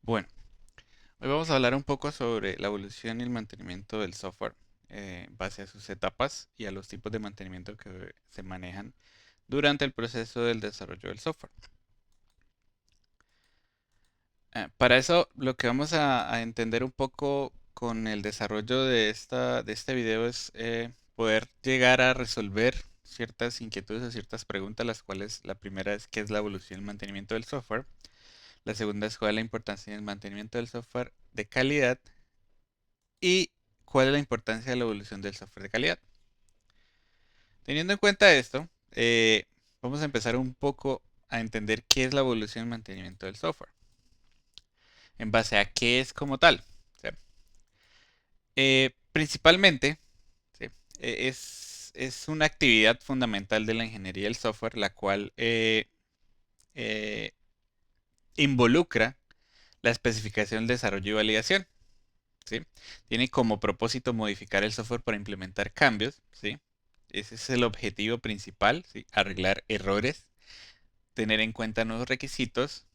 Bueno, hoy vamos a hablar un poco sobre la evolución y el mantenimiento del software en base a sus etapas y a los tipos de mantenimiento que se manejan durante el proceso del desarrollo del software. Para eso, lo que vamos a entender un poco con el desarrollo de este video es poder llegar a resolver ciertas inquietudes o ciertas preguntas, las cuales la primera es qué es la evolución y el mantenimiento del software. La segunda es cuál es la importancia del mantenimiento del software de calidad. ¿Y cuál es la importancia de la evolución del software de calidad? Teniendo en cuenta esto, vamos a empezar un poco a entender qué es la evolución y mantenimiento del software. En base a qué es como tal. ¿Sí? Principalmente, ¿sí? Es una actividad fundamental de la ingeniería del software, la cual eh, involucra la especificación, desarrollo y validación. ¿Sí? Tiene como propósito modificar el software para implementar cambios, ¿sí? Ese es el objetivo principal, ¿sí? Arreglar errores, tener en cuenta nuevos requisitos,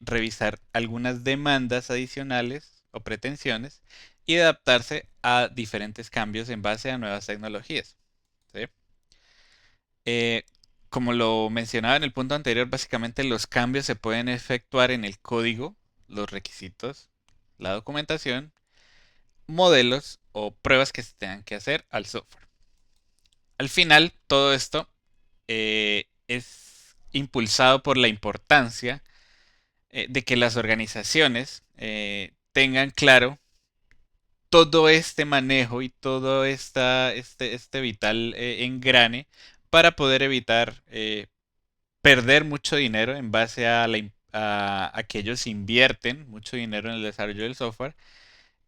revisar algunas demandas adicionales o pretensiones y adaptarse a diferentes cambios en base a nuevas tecnologías, ¿sí? Eh, Como lo mencionaba en el punto anterior, básicamente los cambios se pueden efectuar en el código, los requisitos, la documentación, modelos o pruebas que se tengan que hacer al software. Al final, todo esto es impulsado por la importancia de que las organizaciones tengan claro todo este manejo y todo este vital engrane para poder evitar perder mucho dinero en base a que ellos invierten mucho dinero en el desarrollo del software.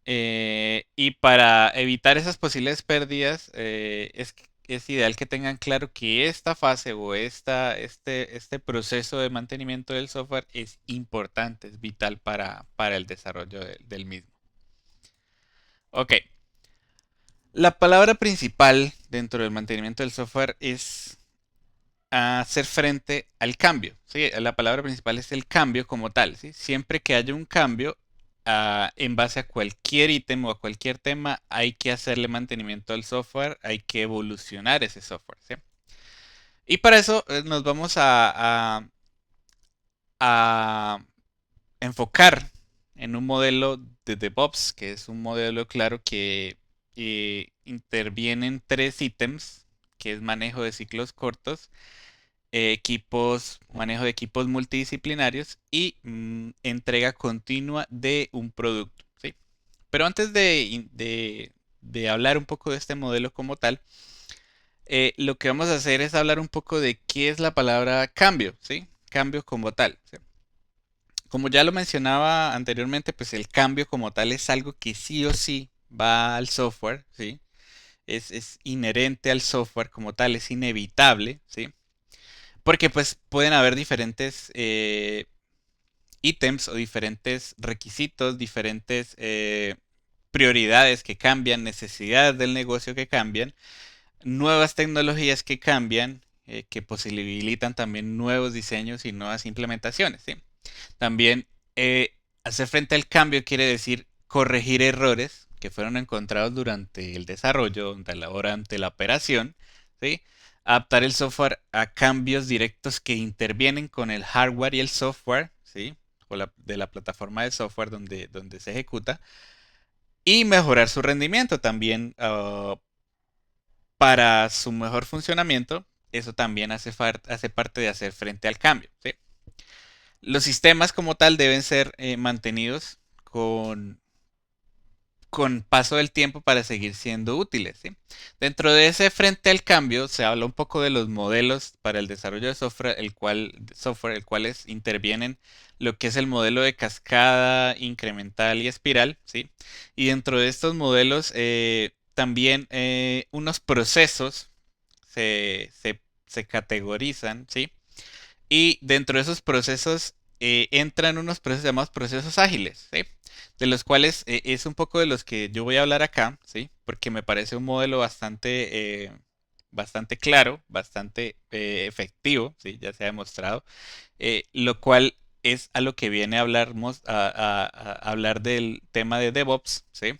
Y para evitar esas posibles pérdidas, es ideal que tengan claro que esta fase o este proceso de mantenimiento del software es importante, es vital para el desarrollo del mismo. Ok, la palabra principal dentro del mantenimiento del software es hacer frente al cambio. ¿Sí? La palabra principal es el cambio como tal. ¿Sí? Siempre que haya un cambio en base a cualquier ítem o a cualquier tema, hay que hacerle mantenimiento al software, hay que evolucionar ese software. ¿Sí? Y para eso nos vamos a enfocar en un modelo de DevOps, que es un modelo claro que intervienen tres ítems, que es manejo de ciclos cortos, manejo de equipos multidisciplinarios y entrega continua de un producto, ¿sí? Pero antes de hablar un poco de este modelo como tal, lo que vamos a hacer es hablar un poco de qué es la palabra cambio, ¿sí? Cambio como tal, ¿sí? Como ya lo mencionaba anteriormente, pues el cambio como tal es algo que sí o sí va al software, ¿sí? Es inherente al software como tal, es inevitable, ¿sí? Porque pues pueden haber diferentes ítems o diferentes requisitos, diferentes prioridades que cambian, necesidades del negocio que cambian, nuevas tecnologías que cambian, que posibilitan también nuevos diseños y nuevas implementaciones. ¿Sí? También hacer frente al cambio quiere decir corregir errores que fueron encontrados durante el desarrollo, durante la operación, ¿sí? Adaptar el software a cambios directos que intervienen con el hardware y el software, ¿sí? De la plataforma de software donde se ejecuta y mejorar su rendimiento también para su mejor funcionamiento. Eso también hace parte de hacer frente al cambio, ¿sí? Los sistemas como tal deben ser mantenidos con paso del tiempo para seguir siendo útiles. ¿Sí? Dentro de ese frente al cambio se habla un poco de los modelos para el desarrollo de software, el cuales intervienen lo que es el modelo de cascada, incremental y espiral. ¿Sí? Y dentro de estos modelos también unos procesos se categorizan. ¿Sí? Y dentro de esos procesos entran unos procesos llamados procesos ágiles, ¿sí? De los cuales es un poco de los que yo voy a hablar acá, ¿sí? Porque me parece un modelo bastante claro, bastante efectivo, ¿sí? Ya se ha demostrado, lo cual es a lo que viene a hablar, a hablar del tema de DevOps, ¿sí?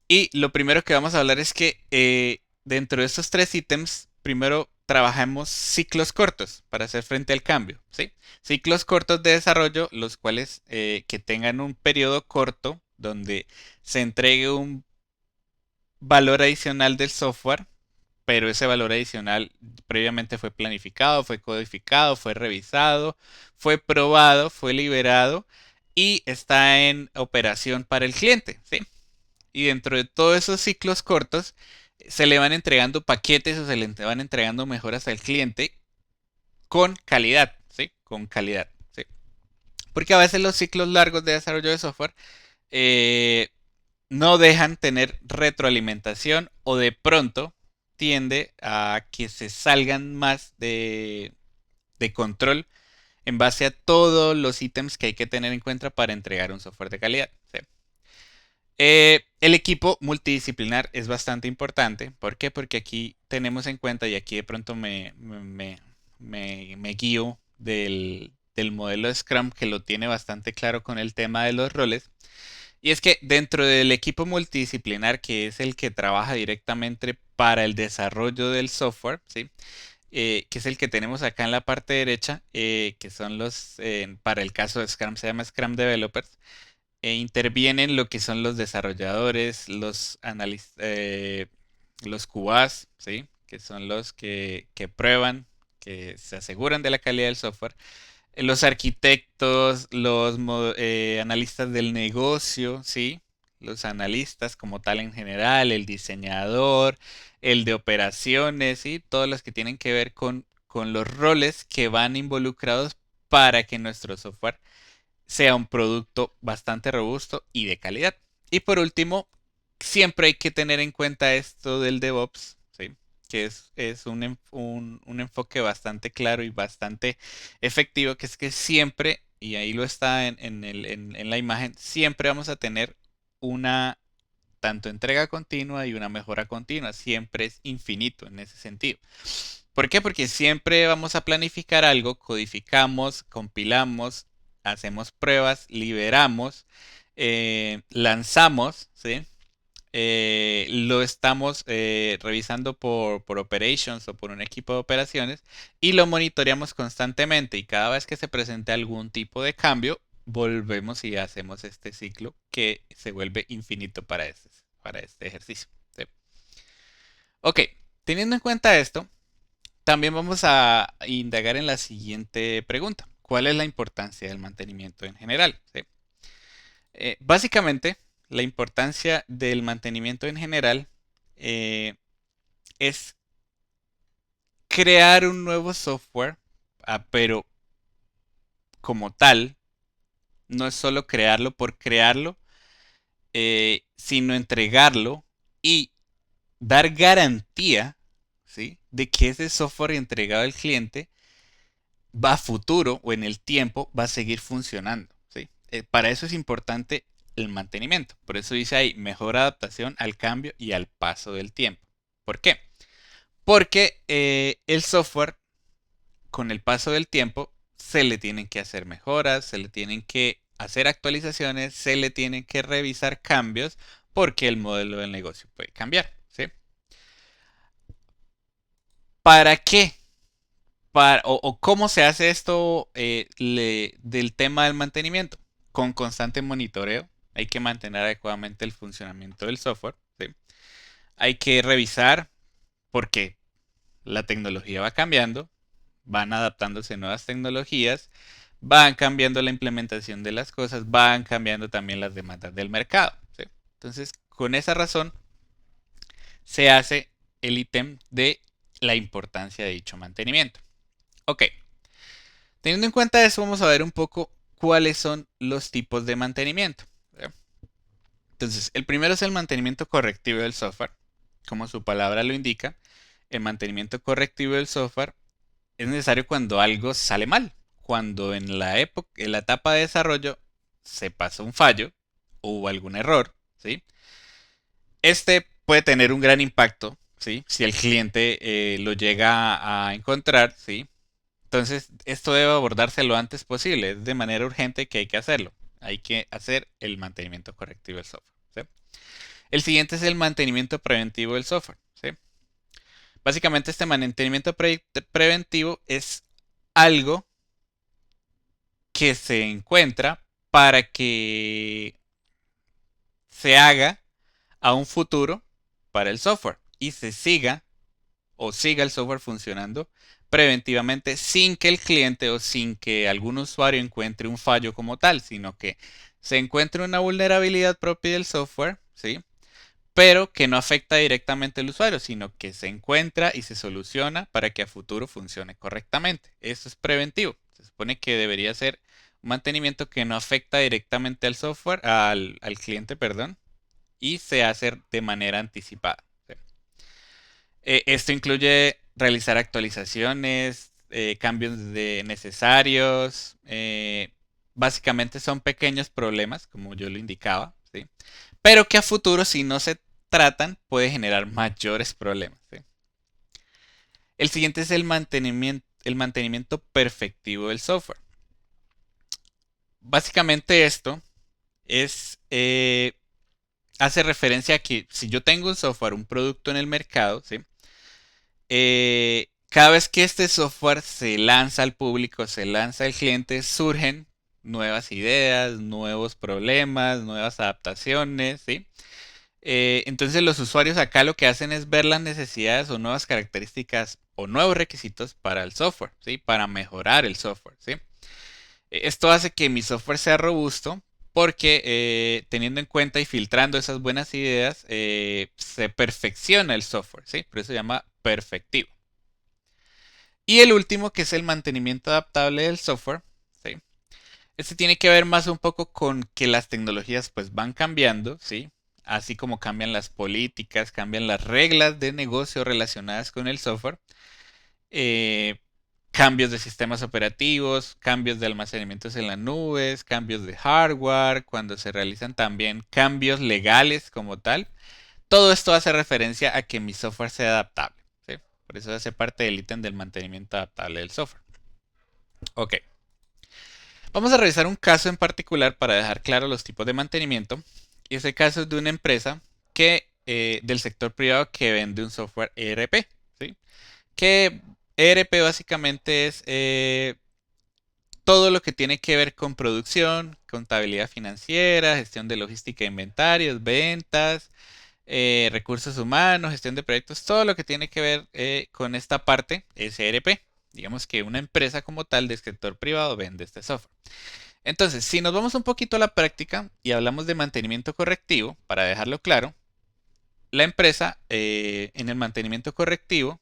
Y lo primero que vamos a hablar es que dentro de estos tres ítems, primero trabajamos ciclos cortos para hacer frente al cambio, ¿sí? Ciclos cortos de desarrollo, los cuales que tengan un periodo corto donde se entregue un valor adicional del software, pero ese valor adicional previamente fue planificado, fue codificado, fue revisado, fue probado, fue liberado y está en operación para el cliente, ¿sí? Y dentro de todos esos ciclos cortos se le van entregando paquetes o se le van entregando mejoras al cliente con calidad, ¿sí? Con calidad, ¿sí? Porque a veces los ciclos largos de desarrollo de software eh, no dejan tener retroalimentación o de pronto tiende a que se salgan más de control en base a todos los ítems que hay que tener en cuenta para entregar un software de calidad, ¿sí? El equipo multidisciplinar es bastante importante. ¿Por qué? Porque aquí tenemos en cuenta, y aquí de pronto me guío del modelo de Scrum que lo tiene bastante claro con el tema de los roles. Y es que dentro del equipo multidisciplinar, que es el que trabaja directamente para el desarrollo del software, ¿sí? Que es el que tenemos acá en la parte derecha, que son para el caso de Scrum, se llama Scrum Developers, intervienen lo que son los desarrolladores, los QAs, ¿sí? Que son los que prueban, que se aseguran de la calidad del software, los arquitectos, analistas del negocio, ¿sí? Los analistas como tal en general, el diseñador, el de operaciones, ¿sí? Todos los que tienen que ver con los roles que van involucrados para que nuestro software sea un producto bastante robusto y de calidad. Y por último, siempre hay que tener en cuenta esto del DevOps, ¿sí? Que es un enfoque bastante claro y bastante efectivo, que es que siempre, y ahí lo está en la imagen, siempre vamos a tener una tanto entrega continua y una mejora continua. Siempre es infinito en ese sentido. ¿Por qué? Porque siempre vamos a planificar algo, codificamos, compilamos, hacemos pruebas, liberamos, lanzamos, ¿sí? Lo estamos revisando por operations o por un equipo de operaciones y lo monitoreamos constantemente y cada vez que se presente algún tipo de cambio, volvemos y hacemos este ciclo que se vuelve infinito para este ejercicio. ¿Sí? Ok, teniendo en cuenta esto, también vamos a indagar en la siguiente pregunta. ¿Cuál es la importancia del mantenimiento en general? ¿Sí? Básicamente, la importancia del mantenimiento en general eh, es crear un nuevo software, pero como tal, no es solo crearlo por crearlo, sino entregarlo y dar garantía, ¿sí? De que ese software entregado al cliente va a futuro o en el tiempo va a seguir funcionando, ¿sí? Para eso es importante el mantenimiento. Por eso dice ahí mejor adaptación al cambio y al paso del tiempo. ¿Por qué? Porque el software con el paso del tiempo se le tienen que hacer mejoras, se le tienen que hacer actualizaciones, se le tienen que revisar cambios porque el modelo del negocio puede cambiar, ¿sí? ¿Para qué? O cómo se hace esto del tema del mantenimiento. Con constante monitoreo. Hay que mantener adecuadamente el funcionamiento del software. ¿Sí? Hay que revisar porque la tecnología va cambiando, van adaptándose nuevas tecnologías, van cambiando la implementación de las cosas, van cambiando también las demandas del mercado. ¿Sí? Entonces, con esa razón, se hace el ítem de la importancia de dicho mantenimiento. Ok, teniendo en cuenta eso, vamos a ver un poco cuáles son los tipos de mantenimiento. ¿Verdad? Entonces, el primero es el mantenimiento correctivo del software. Como su palabra lo indica, el mantenimiento correctivo del software es necesario cuando algo sale mal. Cuando en la etapa de desarrollo se pasó un fallo, o hubo algún error, ¿sí? Este puede tener un gran impacto, ¿sí? Si el cliente lo llega a encontrar, ¿sí? Entonces, esto debe abordarse lo antes posible, es de manera urgente que hay que hacerlo. Hay que hacer el mantenimiento correctivo del software. ¿Sí? El siguiente es el mantenimiento preventivo del software. ¿Sí? Básicamente, este mantenimiento preventivo es algo que se encuentra para que se haga a un futuro para el software y se siga o siga el software funcionando preventivamente sin que el cliente o sin que algún usuario encuentre un fallo como tal, sino que se encuentre una vulnerabilidad propia del software, ¿sí? Pero que no afecta directamente al usuario, sino que se encuentra y se soluciona para que a futuro funcione correctamente. Eso es preventivo. Se supone que debería ser un mantenimiento que no afecta directamente al software, al cliente, perdón, y se hace de manera anticipada. ¿Sí? Esto incluye realizar actualizaciones, cambios necesarios. Básicamente son pequeños problemas, como yo lo indicaba, ¿sí? Pero que a futuro, si no se tratan, puede generar mayores problemas. ¿Sí? El siguiente es el mantenimiento perfectivo del software. Básicamente esto es, hace referencia a que si yo tengo un software, un producto en el mercado, ¿sí? Cada vez que este software se lanza al público, se lanza al cliente, surgen nuevas ideas, nuevos problemas, nuevas adaptaciones, ¿sí? Entonces los usuarios acá lo que hacen es ver las necesidades o nuevas características o nuevos requisitos para el software, ¿sí? Para mejorar el software, ¿sí? Esto hace que mi software sea robusto porque teniendo en cuenta y filtrando esas buenas ideas, se perfecciona el software, ¿sí? Por eso se llama perfectivo. Y el último, que es el mantenimiento adaptable del software, ¿sí? Este tiene que ver más un poco con que las tecnologías pues van cambiando, ¿sí? Así como cambian las políticas, cambian las reglas de negocio relacionadas con el software. Eh, Cambios de sistemas operativos, cambios de almacenamientos en las nubes, cambios de hardware, cuando se realizan también cambios legales como tal. Todo esto hace referencia a que mi software sea adaptable, ¿sí? Por eso hace parte del ítem del mantenimiento adaptable del software. Ok. Vamos a revisar un caso en particular para dejar claro los tipos de mantenimiento. Y ese caso es de una empresa del sector privado que vende un software ERP, ¿sí? Que ERP básicamente es todo lo que tiene que ver con producción, contabilidad financiera, gestión de logística e inventarios, ventas, recursos humanos, gestión de proyectos, todo lo que tiene que ver con esta parte es ERP. Digamos que una empresa como tal del sector privado vende este software. Entonces, si nos vamos un poquito a la práctica y hablamos de mantenimiento correctivo, para dejarlo claro, la empresa en el mantenimiento correctivo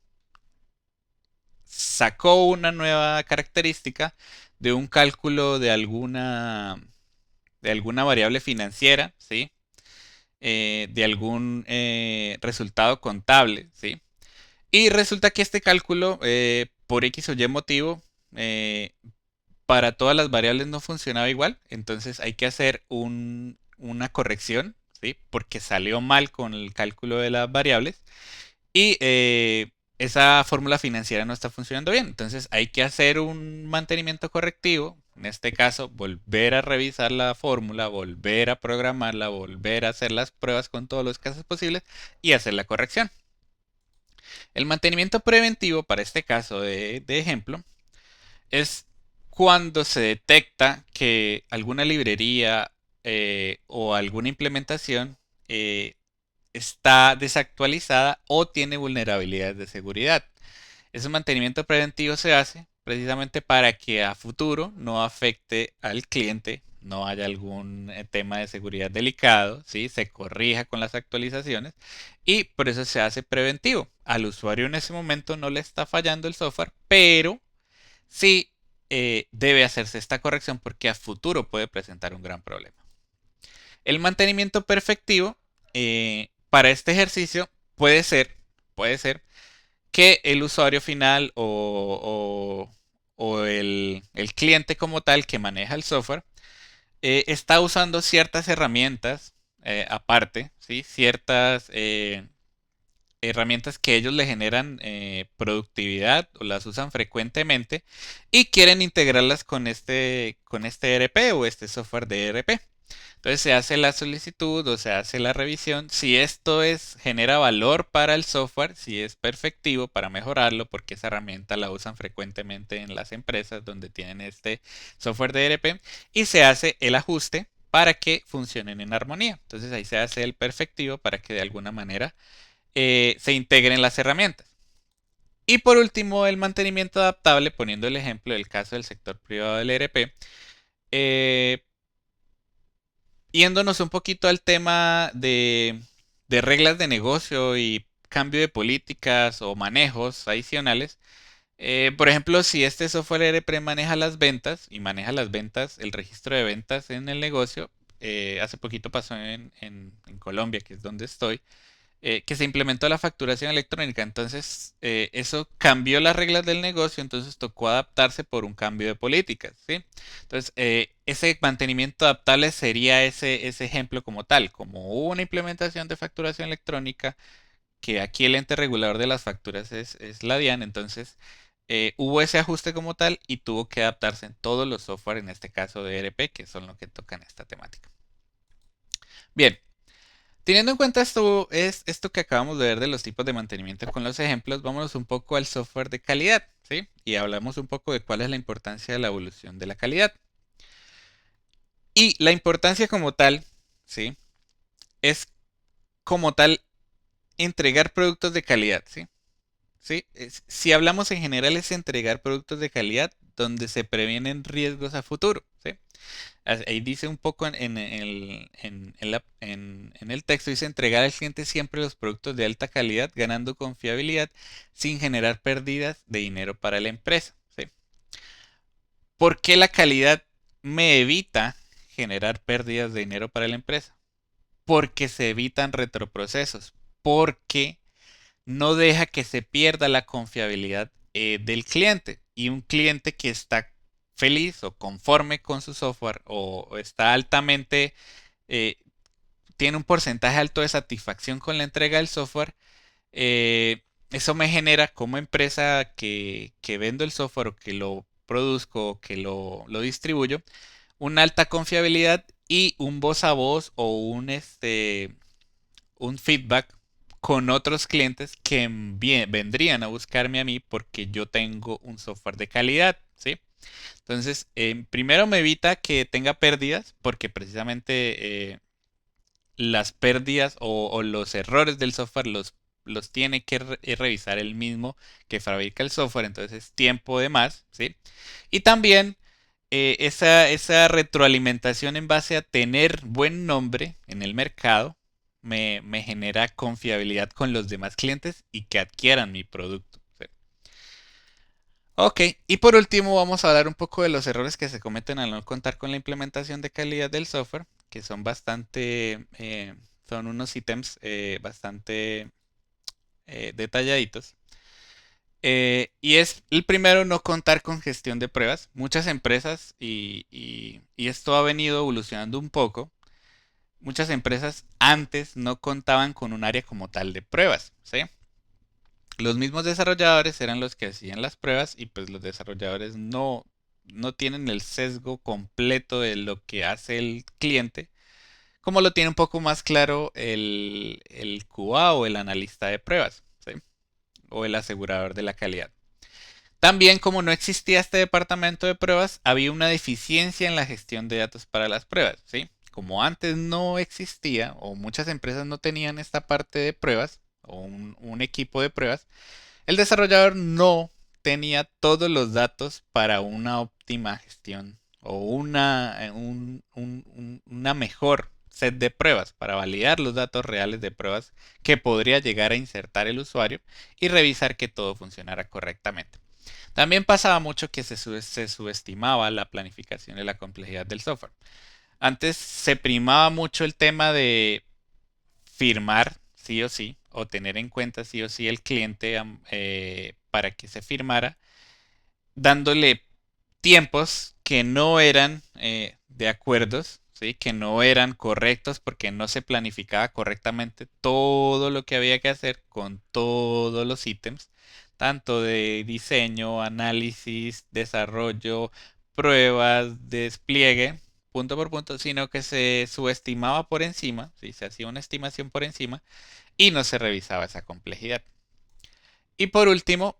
sacó una nueva característica de un cálculo de alguna variable financiera, ¿sí? De algún resultado contable, ¿sí? Y resulta que este cálculo, por X o Y motivo, para todas las variables no funcionaba igual. Entonces hay que hacer una corrección, ¿sí? Porque salió mal con el cálculo de las variables. Y esa fórmula financiera no está funcionando bien. Entonces hay que hacer un mantenimiento correctivo. En este caso, volver a revisar la fórmula, volver a programarla, volver a hacer las pruebas con todos los casos posibles y hacer la corrección. El mantenimiento preventivo, para este caso de ejemplo, es cuando se detecta que alguna librería o alguna implementación está desactualizada o tiene vulnerabilidades de seguridad. Ese mantenimiento preventivo se hace precisamente para que a futuro no afecte al cliente, no haya algún tema de seguridad delicado, ¿sí? Se corrija con las actualizaciones y por eso se hace preventivo. Al usuario en ese momento no le está fallando el software, pero sí debe hacerse esta corrección porque a futuro puede presentar un gran problema. El mantenimiento perfectivo para este ejercicio puede ser que el usuario final o el cliente como tal que maneja el software está usando ciertas herramientas aparte, ¿sí? Ciertas herramientas que ellos le generan productividad o las usan frecuentemente y quieren integrarlas con este ERP o este software de ERP. Entonces se hace la solicitud o se hace la revisión. Si esto genera valor para el software, si es perfectivo para mejorarlo, porque esa herramienta la usan frecuentemente en las empresas donde tienen este software de ERP, y se hace el ajuste para que funcionen en armonía. Entonces ahí se hace el perfectivo para que de alguna manera se integren las herramientas. Y por último, el mantenimiento adaptable, poniendo el ejemplo del caso del sector privado del ERP, eh, yéndonos un poquito al tema de reglas de negocio y cambio de políticas o manejos adicionales. Por ejemplo, si este software ERP maneja las ventas y maneja las ventas, el registro de ventas en el negocio, hace poquito pasó en Colombia, que es donde estoy, que se implementó la facturación electrónica. Entonces, eso cambió las reglas del negocio, entonces tocó adaptarse por un cambio de políticas, ¿sí? Entonces, ese mantenimiento adaptable sería ese ejemplo como tal, como hubo una implementación de facturación electrónica, que aquí el ente regulador de las facturas es la DIAN, entonces hubo ese ajuste como tal y tuvo que adaptarse en todos los software, en este caso de ERP, que son los que tocan esta temática. Bien, teniendo en cuenta esto que acabamos de ver de los tipos de mantenimiento con los ejemplos, vámonos un poco al software de calidad, ¿sí? Y hablamos un poco de cuál es la importancia de la evolución de la calidad. Y la importancia como tal, ¿sí? Es como tal entregar productos de calidad, ¿sí? ¿Sí? Si hablamos en general es entregar productos de calidad donde se previenen riesgos a futuro, ¿sí? Ahí dice un poco en el texto, dice entregar al cliente siempre los productos de alta calidad, ganando confiabilidad sin generar pérdidas de dinero para la empresa. ¿Sí? ¿Por qué la calidad me evita generar pérdidas de dinero para la empresa? Porque se evitan retroprocesos, porque no deja que se pierda la confiabilidad del cliente. Y un cliente que está feliz o conforme con su software o está altamente, eh, tiene un porcentaje alto de satisfacción con la entrega del software, eso me genera como empresa que vendo el software o que lo produzco o que lo distribuyo, una alta confiabilidad y un voz a voz o un feedback con otros clientes que vendrían a buscarme a mí porque yo tengo un software de calidad, ¿sí? Entonces, primero me evita que tenga pérdidas porque precisamente las pérdidas o los errores del software los tiene que revisar el mismo que fabrica el software, entonces es tiempo de más, ¿sí? Y también esa retroalimentación en base a tener buen nombre en el mercado me genera confiabilidad con los demás clientes y que adquieran mi producto. ¿Sí? Ok, y por último vamos a hablar un poco de los errores que se cometen al no contar con la implementación de calidad del software, que son son unos ítems bastante detalladitos. Y es el primero, no contar con gestión de pruebas. Muchas empresas, y esto ha venido evolucionando un poco, muchas empresas antes no contaban con un área como tal de pruebas, ¿sí? Los mismos desarrolladores eran los que hacían las pruebas y pues los desarrolladores no tienen el sesgo completo de lo que hace el cliente, como lo tiene un poco más claro el QA o el analista de pruebas, ¿sí? O el asegurador de la calidad. También, como no existía este departamento de pruebas, había una deficiencia en la gestión de datos para las pruebas, ¿sí? Como antes no existía o muchas empresas no tenían esta parte de pruebas o un equipo de pruebas, el desarrollador no tenía todos los datos para una óptima gestión o una mejor set de pruebas para validar los datos reales de pruebas que podría llegar a insertar el usuario y revisar que todo funcionara correctamente. También pasaba mucho que se subestimaba la planificación y la complejidad del software. Antes se primaba mucho el tema de firmar sí o sí, o tener en cuenta sí o sí el cliente para que se firmara, dándole tiempos que no eran de acuerdos, ¿sí? Que no eran correctos porque no se planificaba correctamente todo lo que había que hacer con todos los ítems, tanto de diseño, análisis, desarrollo, pruebas, despliegue, punto por punto, sino que se subestimaba por encima, ¿sí? Se hacía una estimación por encima y no se revisaba esa complejidad. Y por último,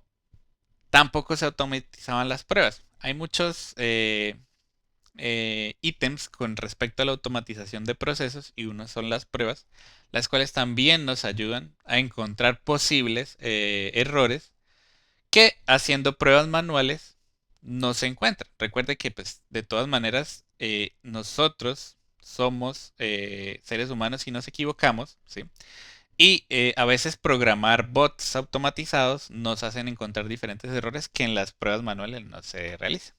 tampoco se automatizaban las pruebas. Hay muchos ítems con respecto a la automatización de procesos y uno son las pruebas, las cuales también nos ayudan a encontrar posibles errores que haciendo pruebas manuales no se encuentran. Recuerde que pues de todas maneras nosotros somos seres humanos y nos equivocamos, ¿sí? Y a veces programar bots automatizados nos hacen encontrar diferentes errores que en las pruebas manuales no se realizan.